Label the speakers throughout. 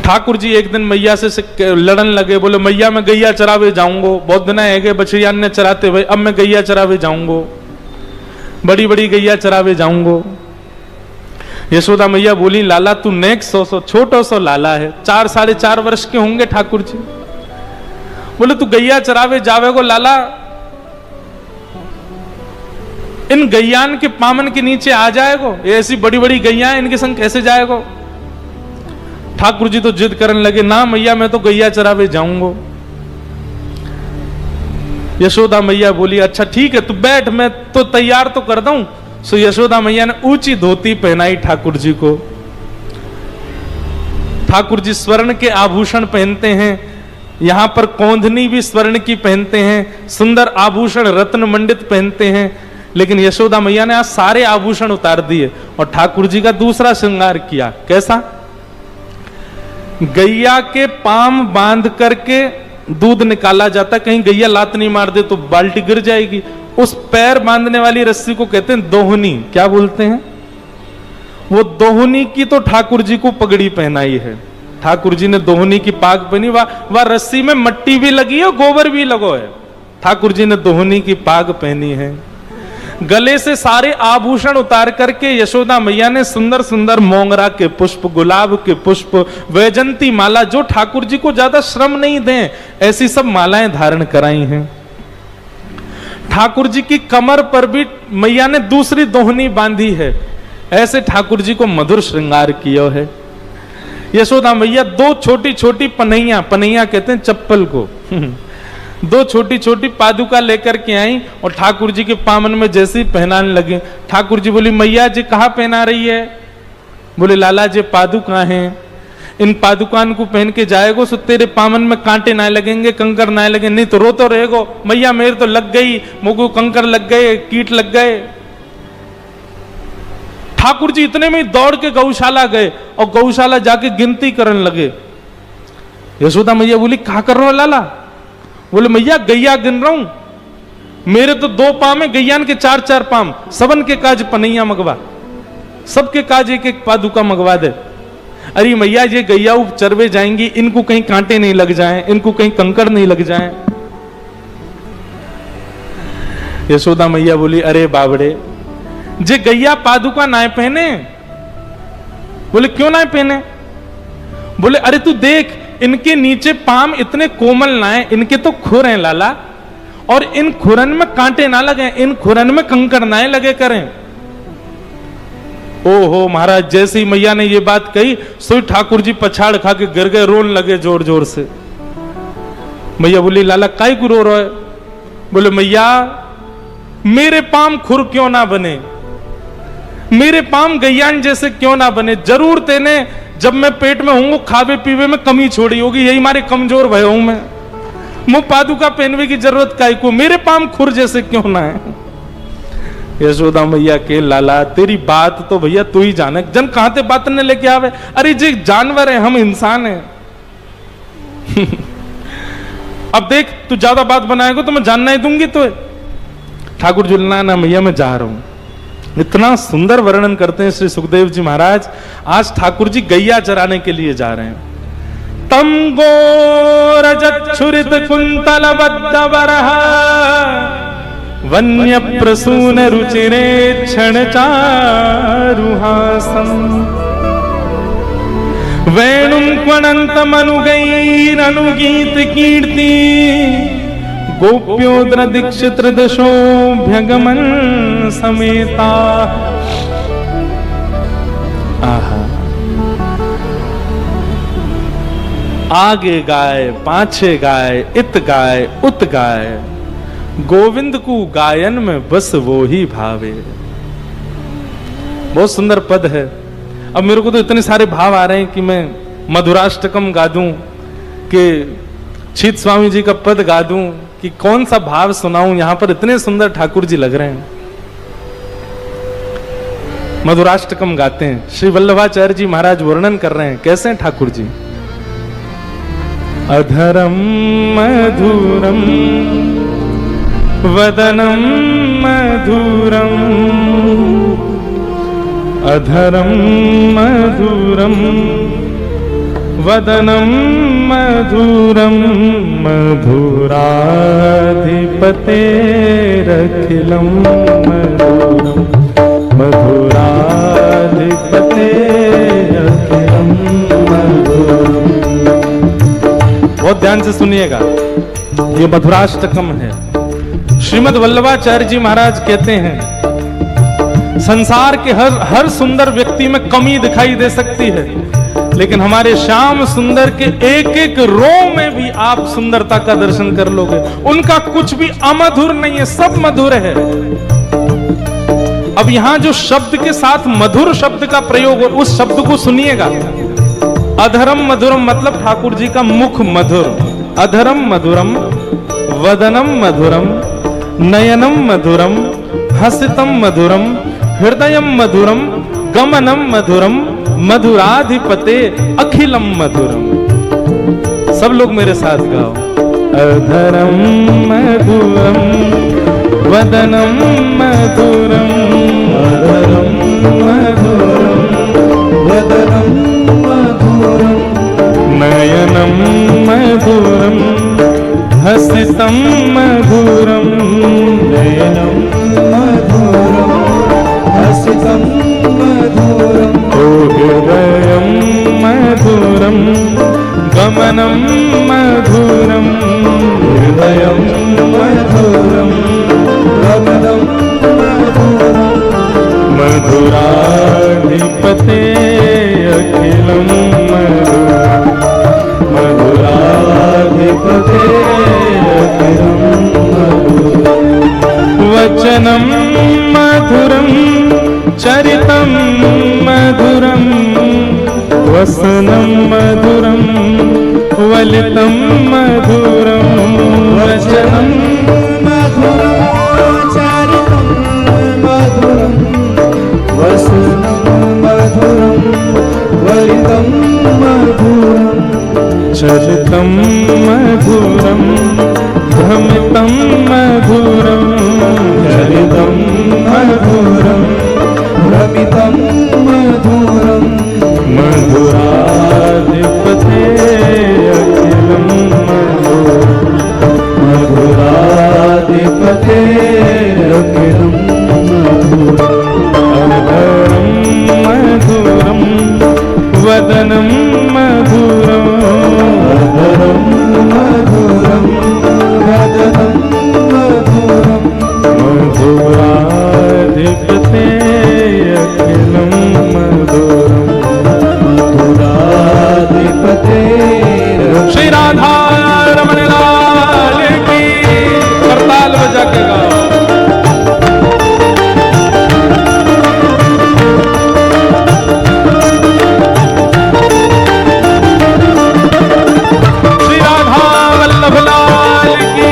Speaker 1: ठाकुर जी एक दिन मैया से लड़न लगे, बोले मैया मैं गैया चरावे जाऊंगो, बहुत दिन है गए बछड़ियान ने चराते हुए, अब मैं गैया चरावे जाऊंगो, बड़ी बड़ी गैया चरावे जाऊंगो। यशोदा मैया बोली लाला तू नेक सो छोटो सो लाला है, 4 साढ़े 4 वर्ष के होंगे ठाकुर जी। बोले तू गैया चरावे जावे को लाला, इन गैयान के पामन के नीचे आ जाएगो, ये ऐसी बड़ी बड़ी गैया इनके संग कैसे जाएगो। ठाकुर जी तो जिद करने लगे, ना मैया मैं तो गैया चरावे जाऊंगो। यशोदा मैया बोली अच्छा ठीक है तू बैठ, मैं तो तैयार तो कर दूं। सो यशोदा मैया ने ऊंची धोती पहनाई ठाकुर जी को। ठाकुर जी स्वर्ण के आभूषण पहनते हैं, यहां पर कौंधनी भी स्वर्ण की पहनते हैं, सुंदर आभूषण रत्न मंडित पहनते हैं। लेकिन यशोदा मैया ने आज सारे आभूषण उतार दिए और ठाकुर जी का दूसरा श्रृंगार किया। कैसा? गैया के पाम बांध करके दूध निकाला जाता, कहीं गैया लात नहीं मार दे तो बाल्टी गिर जाएगी। उस पैर बांधने वाली रस्सी को कहते हैं दोहनी। क्या बोलते हैं? वो दोहनी की तो ठाकुर जी को पगड़ी पहनाई है। ठाकुर जी ने दोहनी की पाग पहनी, वह रस्सी में मट्टी भी लगी है, गोबर भी लगो है। ठाकुर जी ने दोहनी की पाग पहनी है। गले से सारे आभूषण उतार करके यशोदा मैया ने सुंदर सुंदर मोंगरा के पुष्प, गुलाब के पुष्प, वैजंती माला, जो ठाकुर जी को ज्यादा श्रम नहीं दें ऐसी सब मालाएं धारण कराई हैं। ठाकुर जी की कमर पर भी मैया ने दूसरी दोहनी बांधी है। ऐसे ठाकुर जी को मधुर श्रृंगार किया है। यशोदा मैया 2 छोटी छोटी पनैया, पनैया कहते हैं चप्पल को, 2 छोटी छोटी पादुका लेकर के आई और ठाकुर जी के पामन में जैसे ही पहनाने लगे। ठाकुर जी बोली मैया जी कहाँ पहना रही है? बोले लाला जी पादुका हैं, इन पादुकान को पहन के जाएगो सो तेरे पामन में कांटे ना लगेंगे, कंकर ना लगेंगे, नहीं तो रोतो रहेगो। मैया मेरे तो लग गई, मुझको कंकर लग गए, कीट लग गए। ठाकुर जी इतने में दौड़ के गौशाला गए और गौशाला जाके गिनती करने लगे। यशोदा मैया बोली कहा कर रहे हो लाला? बोले मैया गैया गिन रहा हूं, मेरे तो 2 पाम है, गैयान के 4-4 पाम, सबन के काज पनैया मंगवा, सबके काज 1-1 पादुका मंगवा दे। अरे मैया ये गैया चरवे जाएंगी, इनको कहीं कांटे नहीं लग जाएं, इनको कहीं कंकड़ नहीं लग जाएं। यशोदा मैया बोली अरे बाबड़े जे गैया पादुका ना पहने। बोले क्यों ना पहने? बोले अरे तू देख इनके नीचे पाम इतने कोमल ना है, इनके तो खुर हैं लाला, और इन खुरन में कांटे ना लगे, इन खुरन में कंकड़ ना लगे करें। ओहो महाराज, जैसे ही मैया ने ये बात कही सोई ठाकुर जी पछाड़ खा के गिर गए, रोन लगे जोर जोर से। मैया बोली लाला काहे को रो रहा है? बोले मैया मेरे पाम खुर क्यों ना बने, मेरे पाम गैयान जैसे क्यों ना बने। जरूर तेने जब मैं पेट में हूं खावे पीवे में कमी छोड़ी होगी, यही मारे कमजोर भय हूं मैं, मुंह पादुका पहनने की जरूरत काहे को, मेरे पाम खुर जैसे क्यों ना है। यशोदा मैया के लाला तेरी बात तो भैया तू ही जाने, जन कहां ते बात ने लेके आवे। अरे जी जानवर है, हम इंसान है। अब देख तू ज्यादा बात बनाएगा तो मैं जानना ही दूंगी तो। ठाकुर जी ना मैया मैं जा रहा हूं। इतना सुंदर वर्णन करते हैं श्री सुखदेव जी महाराज। आज ठाकुर जी गैया चराने के लिए जा रहे हैं। तम गोरजच्छुरित कुंतल बद्ध बरहा वन्य प्रसून रुचिरे क्षण चारुहासम वेणुम क्वणंत मनुगैर अनुगीत कीर्ति गोप्योद्र दीक्षित दशोभ्यगमन समेता। आहा आगे गाय पाछे गाय, इत गाय उत गाय, गोविंद को गायन में बस वो ही भावे। बहुत सुंदर पद है। अब मेरे को तो इतने सारे भाव आ रहे हैं कि मैं मधुराष्टकम गा दूं, कि छीत स्वामी जी का पद गा दूं, कि कौन सा भाव सुनाऊं। यहां पर इतने सुंदर ठाकुर जी लग रहे हैं। मधुराष्टकम गाते हैं। श्री वल्लभाचार्य जी महाराज वर्णन कर रहे हैं कैसे हैं ठाकुर जी। अधरम मधुरम वदनम मधुरम, अधरम मधुरम वदनम मधुरम मधुराधिपतेरखिलम मधुरम मधुराधिपतेरखिलम मधुरम। बहुत ध्यान से सुनिएगा, ये मधुराष्टकम है। श्रीमद् वल्लभाचार्य जी महाराज कहते हैं संसार के हर सुंदर व्यक्ति में कमी दिखाई दे सकती है, लेकिन हमारे श्याम सुंदर के एक एक रो में भी आप सुंदरता का दर्शन कर लोगे। उनका कुछ भी अमधुर नहीं है, सब मधुर है। अब यहां जो शब्द के साथ मधुर शब्द का प्रयोग हो, उस शब्द को सुनिएगा। अधरम मधुरम मतलब ठाकुर जी का मुख मधुर, अधरम मधुरम, वदनम मधुरम, नयनम मधुरम, हसितम मधुरम, हृदयम मधुरम, गमनम मधुरम, मधुराधिपते अखिलम मधुरम। सब लोग मेरे साथ गाओ। अधरम मधुरम, वदनम मधुरम, अधरम मधुरम, वदनम मधुरम, नयनम मधुरम, हसितम मधुरम, नयनम मधुरम, हसितम मधुरम, हृदयम मधुरम, गमनम मधुरम, हृदयम मधुरम, गमनम मधुरम, मधुराधिपते अखिलम मधुरम, मधुराधिपते अखिलम मधुरम। वचनम मधुरम, चरितम मधुरम, वसनम मधुरम, वलितम मधुरम, वचनम मधुरम, चरितम मधुरम, वसनम मधुरम, वलितम मधुरम, चरितम मधुरम, भ्रमितम मधुरम, चरितम मधुरम, भ्रमितम मधुरम, मधुराधिपते अखिलम मधुरम, मधुराधिपते अखिलम मधुरम। अधरम मधुरम, वदनम मधुरम, अधरम मधुरम, वदनम मधुरम, मधुराधिपते अखिलम मधुरम, मधुराधिपते। श्री राधा रमण लाल की करताल बजा के गाओ। श्री राधा वल्लभ लाल की।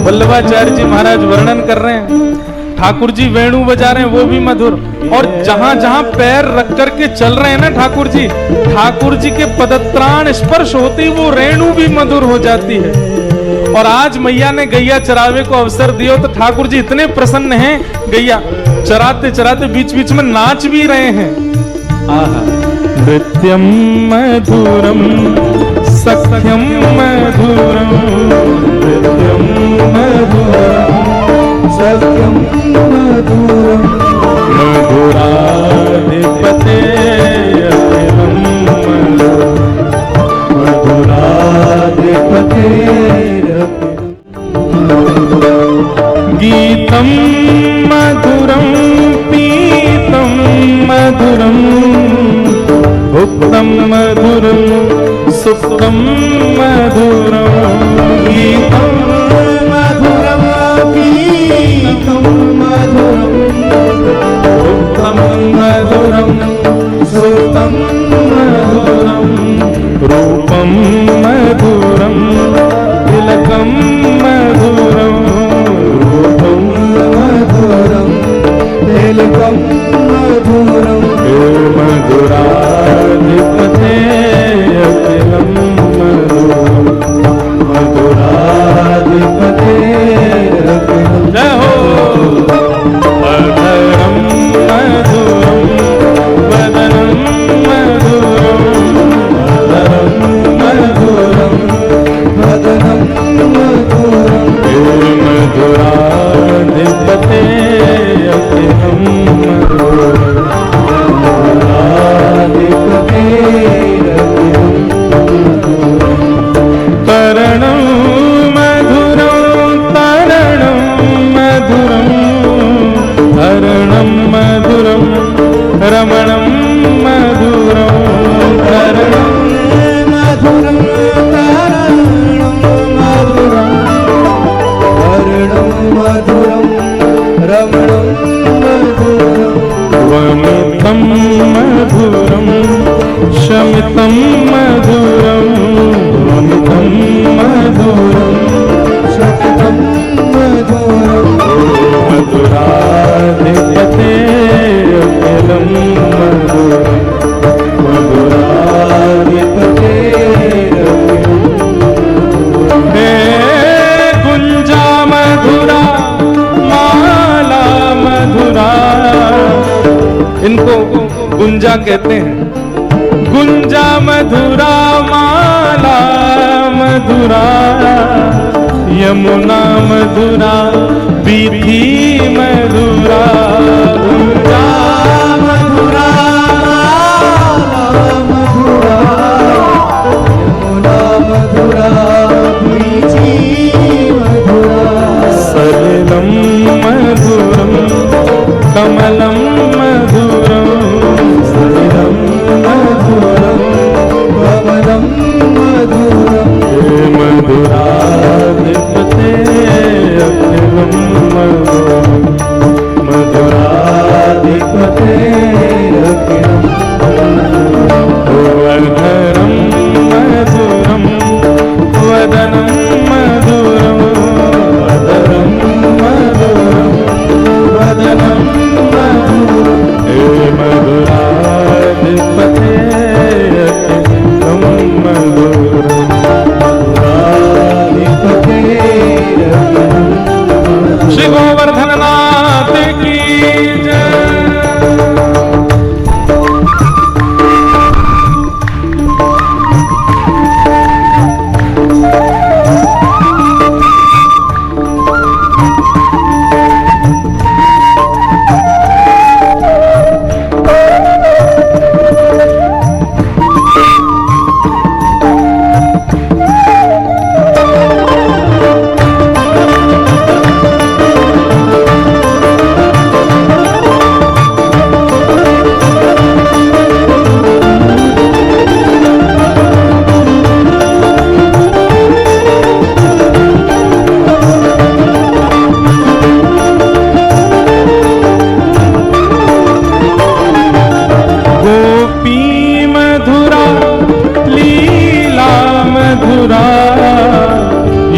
Speaker 1: वल्लभाचार्य जी महाराज वर्णन कर रहे हैं, ठाकुर जी वेणु बजा रहे हैं, वो भी मधुर। और जहां जहां पैर रख करके चल रहे हैं ना ठाकुर जी के पदत्राण स्पर्श होती वो रेणु भी मधुर हो जाती है। और आज मैया ने गैया चरावे को अवसर दिया तो ठाकुर जी इतने प्रसन्न हैं, गैया चराते चराते बीच बीच में नाच भी रहे हैं। आहा, नृत्यं मधुरं सख्यं मधुरं नृत्यं मधुरं सख्यं मधुरं मधुराधिपते अखिलं मधुराधिपते गीतं मधुरं पीतं मधुरं भुक्तं मधुरं सुप्तं मधुरं गीतं मधुरं पीतं मधुरं भुक्तं मधुरं सुप्तं मधुरं रूपं मधुरं तिलकं मधुरं रूपं मधुरं तिलकं मधुरं मधुराधिपते अखिलं मधुरं मधुराधिपते अखिलं जय हो अधरं मधुरं वदनं मधुरं अधरं मधुरं वदनं मधुरं मधुराधिपते अखिलं मधुरं तरणं मधुरं तरणं मधुरं हरणं मधुरं रमणं मधुरं तरणं मधुरं तरणं मधुरं हरणं मधुरं रमणं मधुरं वमितं मधुरं शमितं मधुरं वमितं मधुरं शमितं मधुरं मधुराधिपते अखिलं मधुरं मधुराधिपते हे गुंजा मधुरा माला मधुरा इनको गुंजा कहते हैं गुंजा मधुरा माला मधुरा यमुना मधुरा बीथी मधुरा गुंजा मधुरा माला मधुरा यमुना मधुरा बीथी मधुरा सलिलं मधुरं कमलं मधुरं सलिलं मधुरं कमलं मधुरं मधुराधिपते अखिलं मधुरं मधुराधिपते अखिलं वर्धनं मधुरं वदनं मधुरं वदनं मधुरं वदनं मधुराधिपते अखिलं मधुरं मधुराधिपते श्री गोवर्धन नाथ की जय।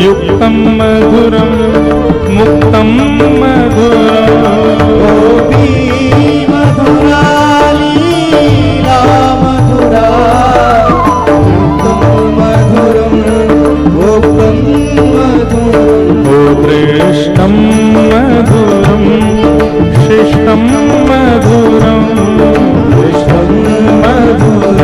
Speaker 1: युक्तं मधुरं मुक्तं मधुरं गोपी मधुरा लीला मधुरा युक्तं मधुरं मुक्तं मधुरं दृष्टं मधुरं शिष्टं मधुरं दृष्टं मधुरं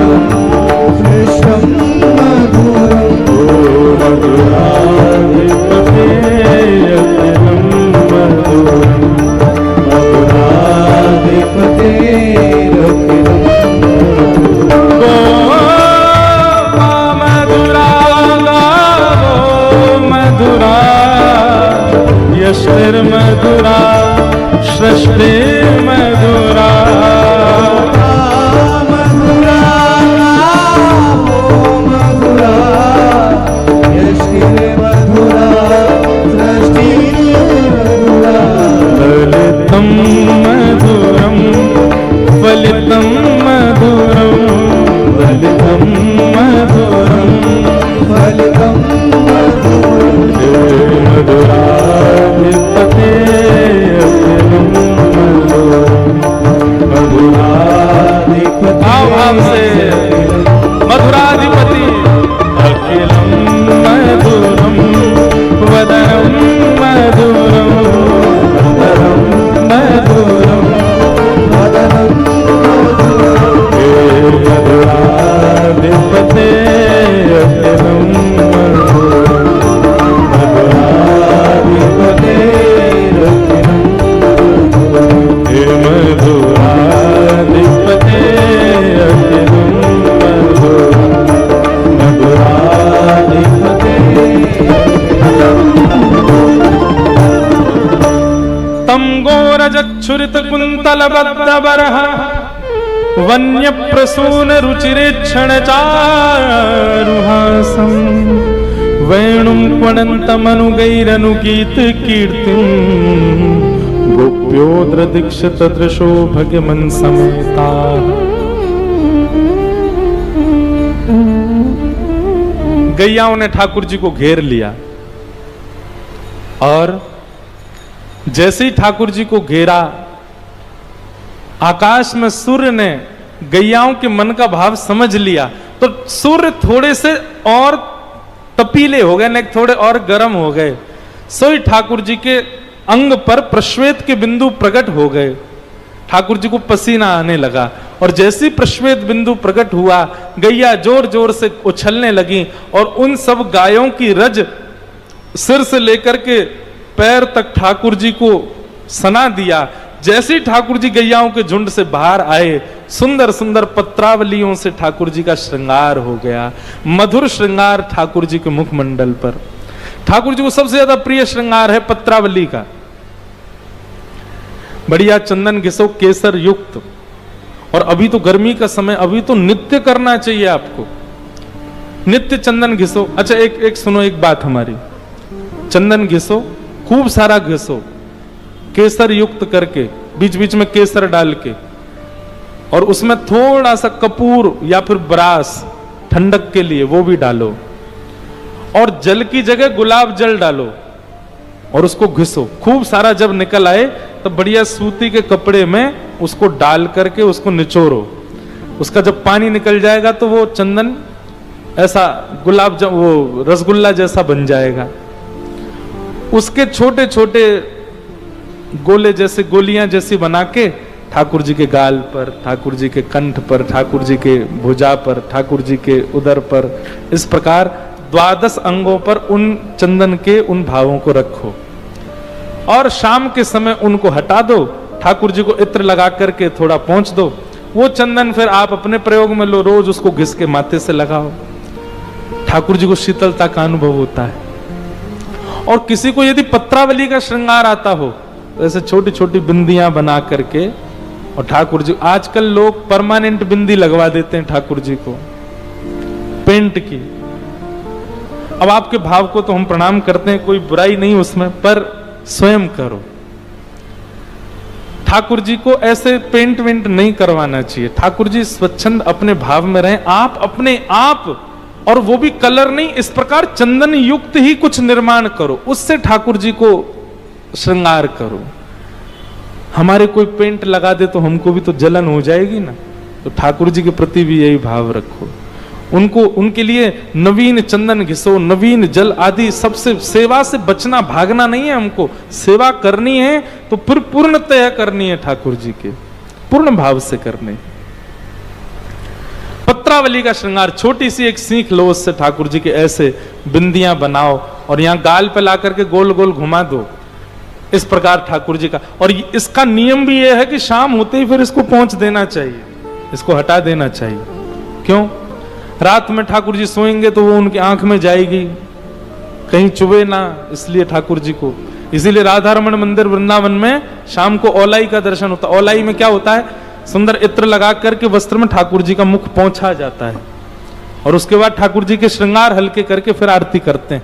Speaker 1: मधुरम
Speaker 2: फलितम मधुरम
Speaker 1: मधुराधिपते अखिलम
Speaker 2: मधुराधिपति
Speaker 1: भाव से मधुराधिपति अखिलम मधुरम वदनम मधुरम
Speaker 2: वदनम
Speaker 1: मधुरम
Speaker 2: वदनम
Speaker 1: मधुराधिपते अखिलम मधुरम
Speaker 2: मधुराधिपते
Speaker 1: हे मधुराधिपते अखिलम मधुरम
Speaker 2: मधुराधिपते
Speaker 1: तम गोरजक्षुरित कुंतल बद्दबरः वन्य प्रसून रुचिरेक्षण चारुहासम वेणुं क्वणन्तमनुगैरनुगीत कीर्तिं गोप्योद्र दीक्षित दृशो भगमन समेता। गैयाओं ने ठाकुर जी को घेर लिया और जैसे ही ठाकुर जी को घेरा, आकाश में सूर्य ने गैयाओं के मन का भाव समझ लिया, तो सूर्य थोड़े से और तपीले हो गए, न थोड़े और गर्म हो गए। सोई ठाकुर जी के अंग पर प्रश्वेत के बिंदु प्रकट हो गए। ठाकुर जी को पसीना आने लगा और जैसे ही प्रश्वेत बिंदु प्रकट हुआ, गैया जोर जोर से उछलने लगी और उन सब गायों की रज सिर से लेकर के पैर तक ठाकुर जी को सना दिया। जैसे ही ठाकुर जी गैयाओं के झुंड से बाहर आए, सुंदर सुंदर पत्रावलियों से ठाकुर जी का श्रृंगार हो गया। मधुर श्रृंगार ठाकुर जी के मुखमंडल पर। ठाकुर जी को सबसे ज्यादा प्रिय श्रृंगार है पत्रावली का। बढ़िया चंदन घिसो केसर युक्त, और अभी तो गर्मी का समय, अभी तो नित्य करना चाहिए आपको, नित्य चंदन घिसो। अच्छा एक सुनो, एक बात हमारी, चंदन घिसो, खूब सारा घिसो, केसर युक्त करके, बीच बीच में केसर डाल के, और उसमें थोड़ा सा कपूर या फिर ब्रास ठंडक के लिए वो भी डालो, और जल की जगह गुलाब जल डालो और उसको घिसो खूब सारा। जब निकल आए तब बढ़िया सूती के कपड़े में उसको डाल करके उसको निचोड़ो। उसका जब पानी निकल जाएगा तो वो चंदन ऐसा वो रसगुल्ला जैसा बन जाएगा। उसके छोटे छोटे गोले जैसे, गोलियां जैसी बना के ठाकुर जी के गाल पर, ठाकुर जी के कंठ पर, ठाकुर जी के भुजा पर, ठाकुर जी के उदर पर, इस प्रकार 12 अंगों पर उन चंदन के उन भावों को रखो और शाम के समय उनको हटा दो। ठाकुर जी को इत्र लगा करके थोड़ा पोंछ दो। वो चंदन फिर आप अपने प्रयोग में लो, रोज उसको घिस के माथे से लगाओ। ठाकुर जी को शीतलता का अनुभव होता है। और किसी को यदि पत्रावली का श्रृंगार आता हो तो ऐसे छोटी छोटी बिंदियां बना करके, और ठाकुर जी, आजकल लोग परमानेंट बिंदी लगवा देते हैं ठाकुर जी को, पेंट की। अब आपके भाव को तो हम प्रणाम करते हैं, कोई बुराई नहीं उसमें, पर स्वयं करो। ठाकुर जी को ऐसे पेंट वेंट नहीं करवाना चाहिए। ठाकुर जी स्वच्छंद अपने भाव में रहें, आप अपने आप, और वो भी कलर नहीं, इस प्रकार चंदन युक्त ही कुछ निर्माण करो, उससे ठाकुर जी को श्रृंगार करो। हमारे कोई पेंट लगा दे तो हमको भी तो जलन हो जाएगी ना। तो ठाकुर जी के प्रति भी यही भाव रखो। उनको, उनके लिए नवीन चंदन घिसो, नवीन जल आदि सबसे। सेवा से बचना, भागना नहीं है हमको, सेवा करनी है तो फिर पूर्णतया करनी है ठाकुर जी के, पूर्ण भाव से करने। पत्रावली का श्रृंगार, छोटी सी एक सीख लो, उससे ठाकुर जी के ऐसे बिंदियां बनाओ और यहां गाल पे ला करके गोल गोल घुमा दो, इस प्रकार ठाकुर जी का। और इसका नियम भी यह है कि शाम होते ही फिर इसको पहुंच देना चाहिए, इसको हटा देना चाहिए। क्यों? रात में ठाकुर जी सोएंगे तो वो उनकी आंख में जाएगी, कहीं चुभे ना, इसलिए ठाकुर जी को। इसीलिए राधा रमण मंदिर वृंदावन में शाम को औलाई का दर्शन होता है। औलाई में क्या होता है? सुंदर इत्र लगा करके वस्त्र में ठाकुर जी का मुख पहुंचा जाता है और उसके बाद ठाकुर जी के श्रृंगार हल्के करके फिर आरती करते हैं।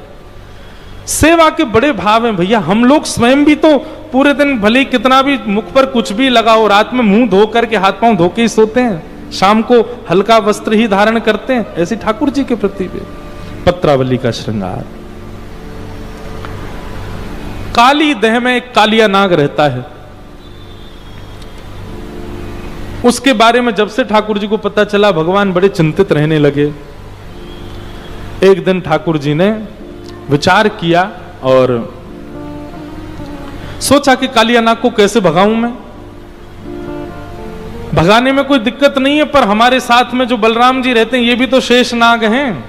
Speaker 1: सेवा के बड़े भाव हैं भैया। हम लोग स्वयं भी तो पूरे दिन भले कितना भी मुख पर कुछ भी लगाओ, रात में मुंह धो करके, हाथ पांव धो के ही सोते हैं। शाम को हल्का वस्त्र ही धारण करते हैं, ऐसी ठाकुर जी के प्रति भी पत्रावली का श्रृंगार। काली देह में एक कालिया नाग रहता है। उसके बारे में जब से ठाकुर जी को पता चला, भगवान बड़े चिंतित रहने लगे। एक दिन ठाकुर जी ने विचार किया और सोचा कि कालिया नाग को कैसे भगाऊं मैं। भगाने में कोई दिक्कत नहीं है, पर हमारे साथ में जो बलराम जी रहते हैं ये भी तो शेष नाग हैं।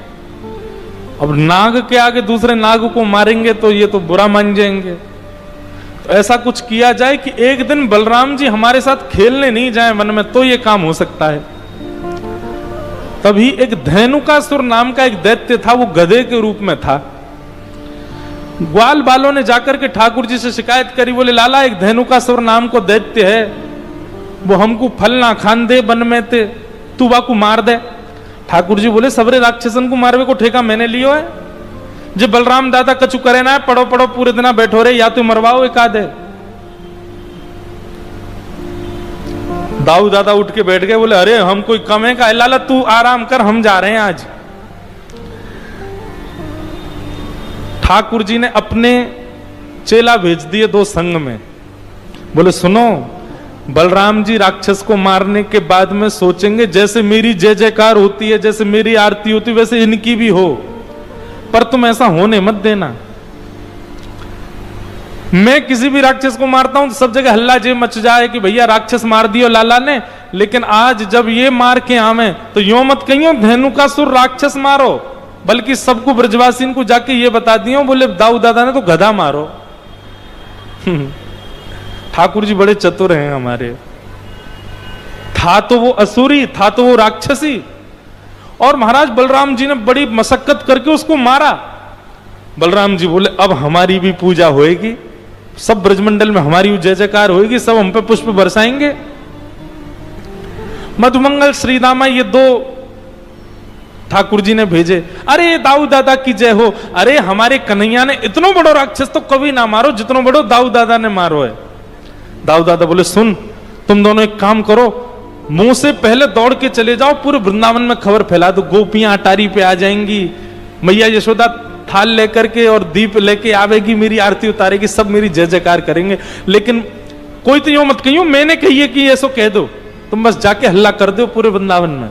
Speaker 1: अब नाग के आगे दूसरे नाग को मारेंगे तो ये तो बुरा मान जाएंगे। तो ऐसा कुछ किया जाए कि एक दिन बलराम जी हमारे साथ खेलने नहीं जाए वन में, तो ये काम हो सकता है। तभी एक धेनुकासुर नाम का एक दैत्य था, वो गधे के रूप में था। ग्वाल बालों ने जाकर के ठाकुर जी से शिकायत करी, बोले लाला एक धेनुकासुर नाम को दैत्य है, वो हमको फल ना खान दे बन में ते, तू वाकू मार दे। ठाकुर जी बोले सबरे राक्षसन को मारवे को ठेका मैंने लियो है, जो बलराम दादा कछु करे ना, पढ़ो पढ़ो पूरे दिन बैठो रे, या तो मरवाओ एक आधे। दाऊ दादा उठ के बैठ गए, बोले अरे हम कोई कम है का, लाला तू आराम कर, हम जा रहे हैं आज। ठाकुर जी ने अपने चेला भेज दिए दो संग में, बोले सुनो बलराम जी राक्षस को मारने के बाद में सोचेंगे जैसे मेरी जय जयकार होती है, जैसे मेरी आरती होती है, वैसे इनकी भी हो, पर तुम ऐसा होने मत देना। मैं किसी भी राक्षस को मारता हूं तो सब जगह हल्ला जे मच जाए कि भैया राक्षस मार दियो लाला ने, लेकिन आज जब ये मार के आवे तो यो मत कहियो धेनुकासुर राक्षस मारो, बल्कि सबको ब्रजवासी को जाके ये बता दियो, बोले दाऊ दादा ने तो गधा मारो। ठाकुर जी बड़े चतुर हैं हमारे। था तो वो असुरी, था तो वो राक्षसी, और महाराज बलराम जी ने बड़ी मशक्कत करके उसको मारा। बलराम जी बोले अब हमारी भी पूजा होएगी, सब ब्रजमंडल में हमारी जय जयकार होएगी, सब हम पे पुष्प बरसाएंगे। मधुमंगल श्रीदामा ये दो ठाकुर जी ने भेजे, अरे दाऊ दादा की जय हो, अरे हमारे कन्हैया ने इतना बड़ो राक्षस तो कभी ना मारो जितना बड़ो दाऊ दादा ने मारो है। दाऊ दादा बोले सुन तुम दोनों एक काम करो, मुंह से पहले दौड़ के चले जाओ, पूरे वृंदावन में खबर फैला दो, गोपियां अटारी पे आ जाएंगी, मैया यशोदा थाल लेकर के और दीप लेके आवेगी, मेरी आरती उतारेगी, सब मेरी जय जयकार करेंगे। लेकिन कोई तो यूं मत कहियो मैंने कही है कि ऐसो कह दो, तुम बस जाके हल्ला कर दो पूरे वृंदावन में।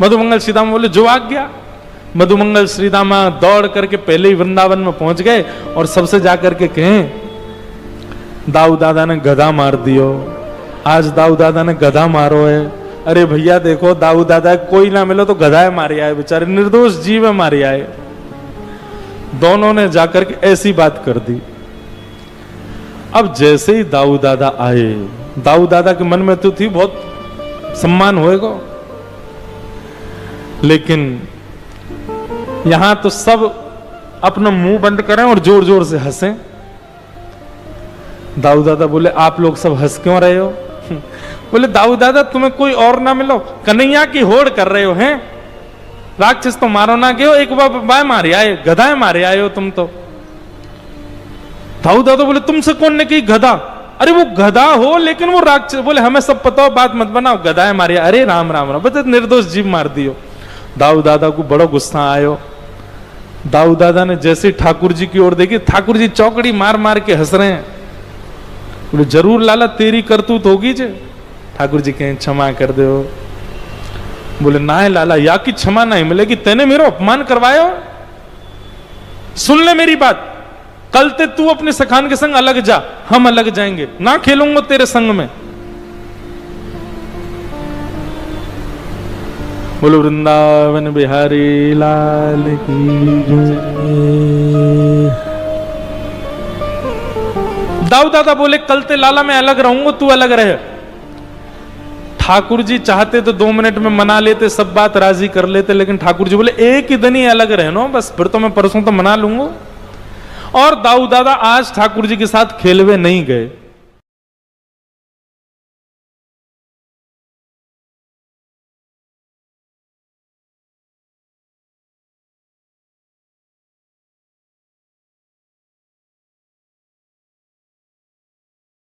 Speaker 1: मधुमंगल श्रीदामा बोले जो आज्ञा। मधुमंगल श्रीदामा दौड़ करके पहले ही वृंदावन में पहुंच गए और सबसे जाकर के कहें दाऊ दादा ने गधा मार दियो, आज दाऊ दादा ने गधा मारो है। अरे भैया देखो दाऊ दादा कोई ना मिलो तो गधा है मारे आए, बेचारे निर्दोष जीव है मारे आए। दोनों ने जाकर के ऐसी बात कर दी। अब जैसे ही दाऊ दादा आए, दाऊ दादा के मन में तो थी बहुत सम्मान होएगा, लेकिन यहां तो सब अपना मुंह बंद करें और जोर जोर से हंसें। दाऊ दादा बोले आप लोग सब हंस क्यों रहे हो? बोले दाऊ दादा तुम्हें कोई और ना मिलो, कन्हैया की होड़ कर रहे हो हैं, राक्षस तो मारो ना गए हो, एक बार मारे आए, गधाए मारे आए हो तुम तो। दाऊ दादा बोले तुमसे कौन ने की गधा? अरे वो गधा हो लेकिन वो राक्षस। बोले हमें सब पता हो, बात मत बनाओ, गधाए मारे। अरे राम राम राम, बता निर्दोष जीव मार दियो। दाऊ दादा को बड़ा गुस्सा आयो। दाऊ दादा ने जैसे ठाकुर जी की ओर देखी, ठाकुर जी चौकड़ी मार मार के हंस रहे हैं। बोले जरूर लाला तेरी करतूत होगी जे। ठाकुर जी कहें क्षमा कर दो। बोले ना है लाला, या की क्षमा नहीं मिलेगी, तेने मेरा अपमान करवाया। सुन ले मेरी बात, कल ते तू अपने सखान के संग अलग जा, हम अलग जाएंगे, ना खेलूंगा तेरे संग में। बोलो वृंदावन बिहारी लाल की जय। दाऊ दादा बोले कल ते लाला मैं अलग रहूंगा, तू अलग रहे। ठाकुर जी चाहते तो 2 मिनट में मना लेते, सब बात राजी कर लेते, लेकिन ठाकुर जी बोले एक ही दिन ही अलग रहना, बस फिर तो मैं परसों तो मना लूंगा। और दाऊ दादा आज ठाकुर जी के साथ खेलवे नहीं गए।